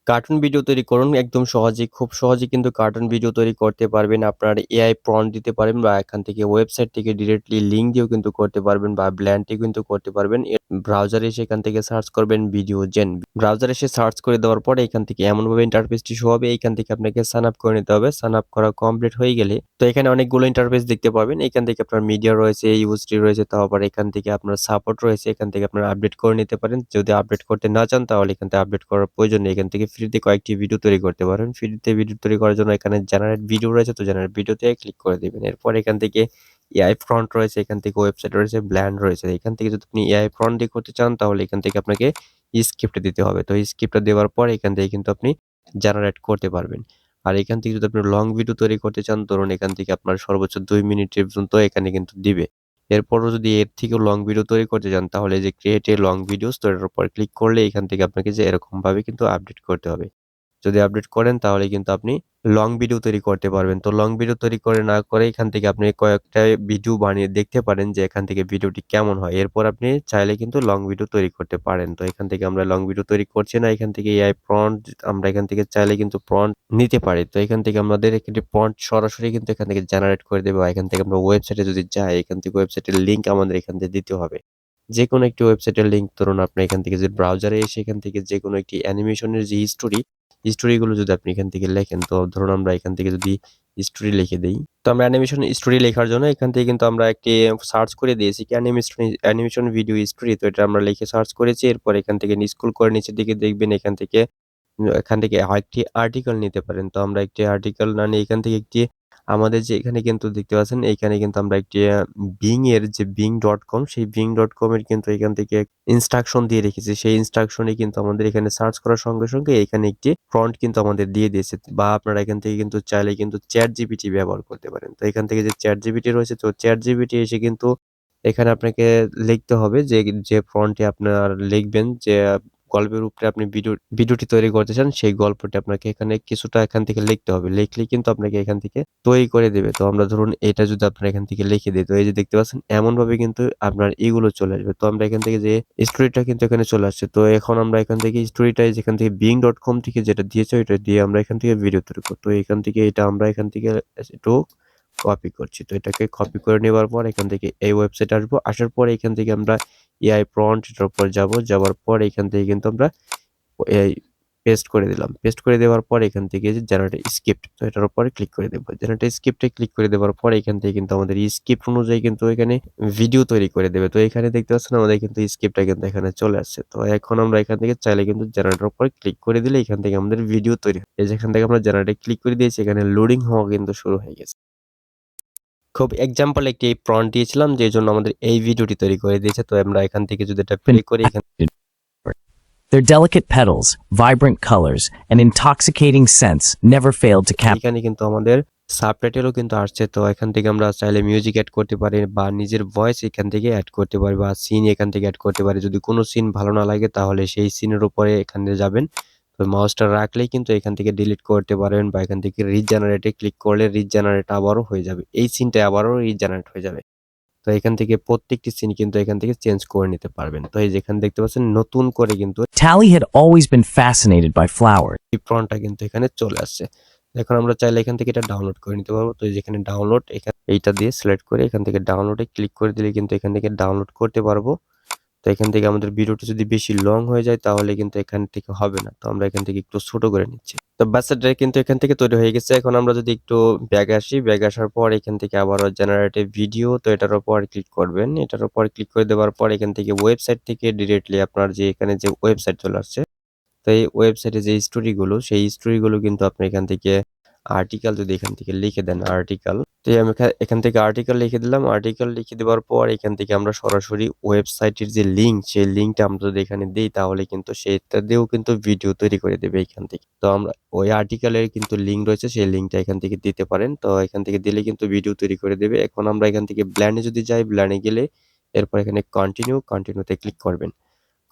Cartoon video তৈরি করুন একদম সহজেই, খুব সহজেই কিন্তু কার্টুন ভিডিও তৈরি করতে পারবেন। আপনার এআই প্রম্পট দিতে পারেন বা এখান থেকে ওয়েবসাইট থেকে ডিরেক্টলি লিঙ্ক দিয়েও কিন্তু করতে পারবেন বা ব্ল্যান্ডে কিন্তু করতে পারবেন। ব্রাউজারে এসে এখান থেকে সার্চ করবেন ভিডিওজেন। ব্রাউজারে এসে সার্চ করে দেওয়ার পরে এখান থেকে এমনভাবে ইন্টারফেসটি শো হবে। এইখান থেকে আপনাকে সাইন আপ করে নিতে হবে। সাইন আপ করা কমপ্লিট হয়ে গেলে তো এখানে অনেকগুলো ইন্টারফেস দেখতে পাবেন। এখান থেকে আপনার মিডিয়া রয়েছে, ইউএসডি রয়েছে, তাও আবার এখান থেকে আপনার সাপোর্ট রয়েছে। এখান থেকে আপনারা আপডেট করে নিতে পারেন। যদি আপডেট করতে না চান তাহলে এখান থেকে আপডেট করার প্রয়োজন নেই। এখান থেকে ফ্রিতে কয়েকটি ভিডিও তৈরি করতে পারেন। ফ্রিতে ভিডিও তৈরি করার জন্য এখানে জেনারেট ভিডিও রয়েছে, তো জেনারেট ভিডিওতে ক্লিক করে দিবেন। এরপর এখান থেকে এআই ফ্রন্ট রয়েছে, এখান থেকে ওয়েবসাইট রয়েছে, ব্ল্যান্ড রয়েছে। এখান থেকে যদি আপনি এআই ফ্রন্ট দিয়ে করতে চান তাহলে এখান থেকে আপনাকে স্ক্রিপ্ট দিতে হবে। তো স্ক্রিপ্টটা দেওয়ার পর এখান থেকে কিন্তু আপনি জেনারেট করতে পারবেন। আর এখান থেকে যদি আপনি লং ভিডিও তৈরি করতে চান, ধরুন এখান থেকে আপনার সর্বোচ্চ 2 মিনিটের পর্যন্ত এখানে কিন্তু দিবে। এরপরও যদি এর থেকেও লং ভিডিও তৈরি করতে চান তাহলে যে ক্রিয়েট এ লং ভিডিওস, তো এটার উপর ক্লিক করলে এখান থেকে আপনাকে যে এরকমভাবে কিন্তু আপডেট করতে হবে। যদি আপডেট করেন তাহলে কিন্তু আপনি লং ভিডিও তৈরি করতে পারবেন। তো লং ভিডিও তৈরি করে না করে এখান থেকে আপনি কয়েকটা ভিডিও বানিয়ে দেখতে পারেন যে এখান থেকে ভিডিওটি কেমন হয়। এরপর আপনি চাইলে কিন্তু লং ভিডিও তৈরি করতে পারেন। তো এখান থেকে আমরা লং ভিডিও তৈরি করছি না। এখান থেকে এআই প্রম্পট আমরা এখান থেকে চাইলে কিন্তু প্রম্পট নিতে পারি। তো এখান থেকে আমাদের একটি প্রম্পট সরাসরি কিন্তু এখান থেকে জেনারেট করে দেবে। এখান থেকে আমরা ওয়েবসাইটে যদি যাই, এখান থেকে ওয়েবসাইটের লিংক আমাদের এখান থেকে দিতে হবে। যেকোনো একটি ওয়েবসাইটের লিংক, ধরুন আপনি এখান থেকে যে ব্রাউজারে এসে এখান থেকে যেকোনো একটি অ্যানিমেশনের যে স্টোরি গুলো যদি আপনি এখান থেকে লেখেন, তো ধরুন আমরা এখান থেকে যদি স্টোরি লিখে দেই, তো আমরা অ্যানিমেশন স্টোরি লেখার জন্য এখান থেকে কিন্তু আমরা একটি সার্চ করে দিয়েছি কি অ্যানিমেশন ভিডিও স্টোরি। তো এটা আমরা লিখে সার্চ করেছি। এরপর এখান থেকে স্ক্রল করে নিচের দিকে দেখবেন এখান থেকে আরেকটি আর্টিকেল নিতে পারেন। তো আমরা একটি আর্টিকেল না নিয়ে এখান থেকে একটি আমাদের যে এখানে কিন্তু দেখতে পাচ্ছেন, এইখানে কিন্তু আমরা একটি Bing এর যে bing.com, সেই bing.com এর কিন্তু এখান থেকে ইনস্ট্রাকশন দিয়ে রেখেছি। সেই ইনস্ট্রাকশনই কিন্তু আমাদের এখানে সার্চ করার সঙ্গে, সঙ্গে এখানে একটি প্রম্পট কিন্তু আমাদের দিয়ে দিয়েছে। বা আপনারা এখান থেকে কিন্তু চাইলে কিন্তু ChatGPT ব্যবহার করতে পারেন। তো এখান থেকে যে ChatGPT রয়েছে, তো ChatGPT এসে কিন্তু এখানে আপনাকে লিখতে হবে যে প্রম্পটটি আপনার লিখবেন, যে গল্পের উপরে আপনি ভিডিওটি তৈরি করতে চান, সেই গল্পটি আপনাকে এখানে কিছুটা এখান থেকে লিখতে হবে। লিখলেই কিন্তু আপনাকে এখান থেকে তৈরি করে দেবে। তো আমরা ধরুন এটা যদি আপনারা এখান থেকে লিখে দেই, তো এই যে দেখতে পাচ্ছেন এমনভাবে কিন্তু আপনার এগুলো চলে আসবে। তো আমরা এখান থেকে যে স্টোরিটা কিন্তু এখানে চলে আসছে। তো এখন আমরা এখান থেকে স্টোরিটাই যেখান থেকে bing.com থেকে যেটা দিয়েছে ওইটা দিয়ে আমরা এখান থেকে ভিডিও তৈরি করব। তো এখান থেকে এটা আমরা এখান থেকে একটু কপি করছি। তো এটাকে কপি করে নেবার পর এখান থেকে এই ওয়েবসাইটে আসবো। আসার পরে এখান থেকে আমরা এআই প্রম্পট এটার উপর যাব। যাওয়ার পর এখান থেকে কিন্তু আমরা এই পেস্ট করে দিলাম। পেস্ট করে দেওয়ার পর এখান থেকে যে জেনারেট স্ক্রিপ্ট, তো এটার উপরে ক্লিক করে দেব। জেনারেট স্ক্রিপ্টে ক্লিক করে দেওয়ার পর এখান থেকে কিন্তু আমাদের স্ক্রিপ্ট অনুযায়ী কিন্তু এখানে ভিডিও তৈরি করে দেবে। তো এখানে দেখতে পাচ্ছেন আমাদের কিন্তু স্ক্রিপ্টটা কিন্তু এখানে চলে আসছে। তো এখন আমরা এখান থেকে চাইলে কিন্তু জেনারেটর উপরে ক্লিক করে দিলে এখান থেকে আমাদের ভিডিও তৈরি হয়। এই যে এখান থেকে আমরা জেনারেটে ক্লিক করে দিয়েছি, এখানে লোডিং হওয়া কিন্তু শুরু হয়ে গেছে। খুব এক্সাম্পল একটি প্রম্পট দিয়েছিলাম যে জন্য আমাদের এই ভিডিওটি তৈরি করে দিয়েছে। তো আমরা এখান থেকে যদি এটা প্লে করি, Their delicate petals, vibrant colors, and intoxicating scents never failed to capture. এখানে কিন্তু আমাদের সাবটাইটেলও কিন্তু আসছে। তো এখান থেকে আমরা চাইলে মিউজিক অ্যাড করতে পারি বা নিজের ভয়েস এখান থেকে অ্যাড করতে পারি বা সিন এখান থেকে অ্যাড করতে পারি। যদি কোনো সিন ভালো না লাগে তাহলে সেই সিনের উপরে এখানে যাবেন। তো মাউসটা রাখলেই কিন্তু এখান থেকে ডিলিট করতে পারবেন বা এখান থেকে রিজেনারেটে ক্লিক করলে রিজেনারেট আবারও হয়ে যাবে। এই সিনটা আবারও রিজেনারেট হয়ে যাবে। তো এখান থেকে প্রত্যেকটি সিন কিন্তু এখান থেকে চেঞ্জ করে নিতে পারবেন। তো এই যেখানে দেখতে পাচ্ছেন নতুন করে কিন্তু Tally had always been fascinated by flowers. এই প্রম্পটটা কিন্তু এখানে চলে আসছে। এখন আমরা চাইলে এখান থেকে এটা ডাউনলোড করে নিতে পারবো। তো যেখানে ডাউনলোড, এইটা দিয়ে সিলেক্ট করে এখান থেকে ডাউনলোডে ক্লিক করে দিলে কিন্তু এখান থেকে ডাউনলোড করতে পারবো। তো এখান থেকে আমাদের ভিডিওটা যদি বেশি লং হয়ে যায় তাহলে কিন্তু এখান থেকে হবে না। তো আমরা এখান থেকে একটু ছোট করে নিচ্ছি। তো বাচ্চাটা কিন্তু এখান থেকে তৈরি হয়ে গেছে। এখন আমরা যদি একটু ব্যাক আসি, ব্যাক আসার পর এখান থেকে আবারও জেনারেটিভ ভিডিও, তো এটার উপর ক্লিক করবেন। এটার উপর ক্লিক করে দেওয়ার পর এখান থেকে ওয়েবসাইট থেকে ডিরেক্টলি আপনার যে এখানে যে ওয়েবসাইট চলে আসছে, তো এই ওয়েবসাইটে যে স্টোরিগুলো, সেই স্টোরিগুলো কিন্তু আপনি এখান থেকে আর্টিকেল যদি এখান থেকে লিখে দেন আর্টিকেল, তো আমি এখান থেকে আর্টিকেল লিখে দিলাম। আর্টিকেল লিখে দেওয়ার পর এখান থেকে আমরা সরাসরি ওয়েবসাইটের যে লিঙ্ক, সেই লিঙ্কটা আমরা যদি এখানে দেই তাহলে কিন্তু সেটা দিয়েও কিন্তু ভিডিও তৈরি করে দেবে এখান থেকে। তো আমরা ওই আর্টিকেলের কিন্তু লিঙ্ক রয়েছে, সেই লিঙ্কটা এখান থেকে দিতে পারেন। তো এখান থেকে দিলে কিন্তু ভিডিও তৈরি করে দেবে। এখন আমরা এখান থেকে ব্ল্যান্ডে যদি যাই, ব্ল্যান্ডে গেলে এরপর এখানে কন্টিনিউতে ক্লিক করবেন।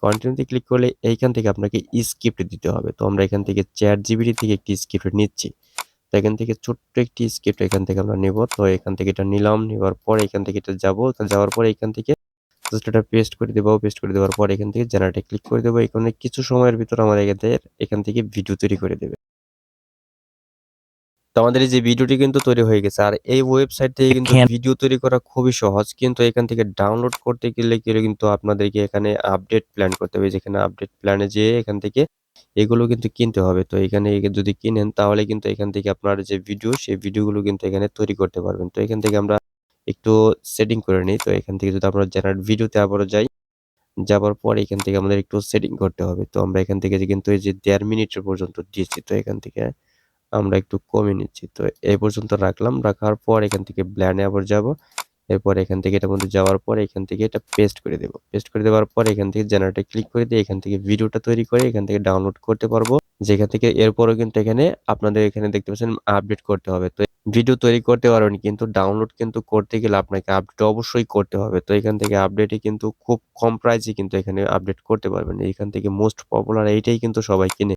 কন্টিনিউতে ক্লিক করলে এইখান থেকে আপনাকে স্ক্রিপ্ট দিতে হবে। তো আমরা এখান থেকে ChatGPT থেকে একটি স্ক্রিপ্ট নিচ্ছি। তো এখান থেকে ছোট্ট একটি স্ক্রিপ্ট এখান থেকে আমরা নেব। তো এখান থেকে এটা নিলাম, নেওয়ার পর এখান থেকে এটা যাবো। যাওয়ার পর এখান থেকে জাস্ট এটা পেস্ট করে দেবো। পেস্ট করে দেওয়ার পর এখান থেকে জেনারেটে ক্লিক করে দেবো। এখানে কিছু সময়ের ভিতর আমার এখান থেকে ভিডিও তৈরি করে দেবে। তো আমাদের এই যে ভিডিওটি কিন্তু তৈরি হয়ে গেছে। আর এই ওয়েবসাইট থেকে It কিন্তু can ভিডিও তৈরি করা খুবই সহজ। কিন্তু এখান থেকে ডাউনলোড করতে গেলে কিন্তু আপনাদেরকে এখানে আপডেট প্ল্যান করতে হবে। যেখানে আপডেট প্ল্যানে যেয়ে এখান থেকে এগুলো কিন্তু কিনতে হবে। তো এখানে যদি কিনেন তাহলে কিন্তু এখান থেকে আপনার যে ভিডিও সেই ভিডিওগুলো কিন্তু এখানে তৈরি করতে পারবেন। তো এখান থেকে আমরা একটু সেটিং করে নিই। তো এখান থেকে যদি আমরা জেনারেট ভিডিওতে আবারও যাই, যাবার পর এখান থেকে আমাদের একটু সেটিং করতে হবে। তো আমরা এখান থেকে কিন্তু এই যে ১.৫ মিনিটের পর্যন্ত দিয়েছি। তো এখান থেকে আমরা একটু কমিয়ে নিচ্ছি। তো এই পর্যন্ত রাখলাম। রাখার পর এখান থেকে ব্ল্যান্ড এ আবার যাবো। এরপর এখান থেকে এটার মধ্যে যাওয়ার পর এখান থেকে এটা পেস্ট করে দেব। পেস্ট করে দেওয়ার পর এখান থেকে জেনারেটে ক্লিক করে দিয়ে এখান থেকে ভিডিওটা তৈরি করে এখান থেকে ডাউনলোড করতে পারবো। যেখান থেকে এরপরও কিন্তু এখানে আপনাদের এখানে দেখতে পাচ্ছেন আপডেট করতে হবে। তো ভিডিও তৈরি করতে পারবেন কিন্তু ডাউনলোড কিন্তু করতে গেলে আপনাকে আপডেট অবশ্যই করতে হবে। তো এখান থেকে আপডেটে কিন্তু খুব কম প্রাইসে কিন্তু এখানে আপডেট করতে পারবেন। এখান থেকে মোস্ট পপুলার এইটাই কিন্তু সবাই কিনে।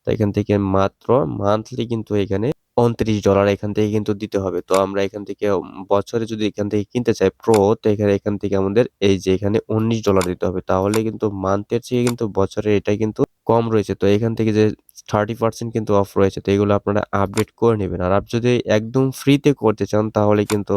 তো এখান থেকে মাত্র মান্থলি কিন্তু এখানে $29 এখান থেকে কিন্তু দিতে হবে। তো আমরা এখান থেকে বছরে যদি এখান থেকে কিনতে চাই প্রো তো এখান থেকে আমাদের এই যে এখানে $19 দিতে হবে। তাহলে কিন্তু মান্থের চেয়ে কিন্তু বছরে এটা কিন্তু কম রয়েছে। তো এখান থেকে যে 30% কিন্তু অফ রয়েছে। তো এগুলো আপনারা আপডেট করে নিবেন। আর আপনি যদি একদম ফ্রিতে করতে চান তাহলে কিন্তু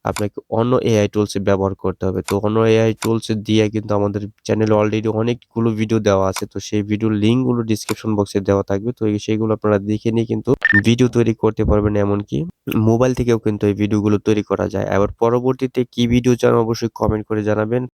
আপনাকে অন্য এআই টুলস ব্যবহার করতে হবে। তো অন্য এআই টুলস দিয়ে কিন্তু আমাদের চ্যানেলে অলরেডি অনেকগুলো ভিডিও দেওয়া আছে। তো সেই ভিডিওর লিঙ্কগুলো ডেসক্রিপশন বক্সে দেওয়া থাকবে। তো সেগুলো আপনারা দেখে নিয়ে কিন্তু ভিডিও তৈরি করতে পারবেন। এমনকি মোবাইল থেকেও কিন্তু এই ভিডিওগুলো তৈরি করা যায়। আবার পরবর্তীতে কি ভিডিও চান অবশ্যই কমেন্ট করে জানাবেন।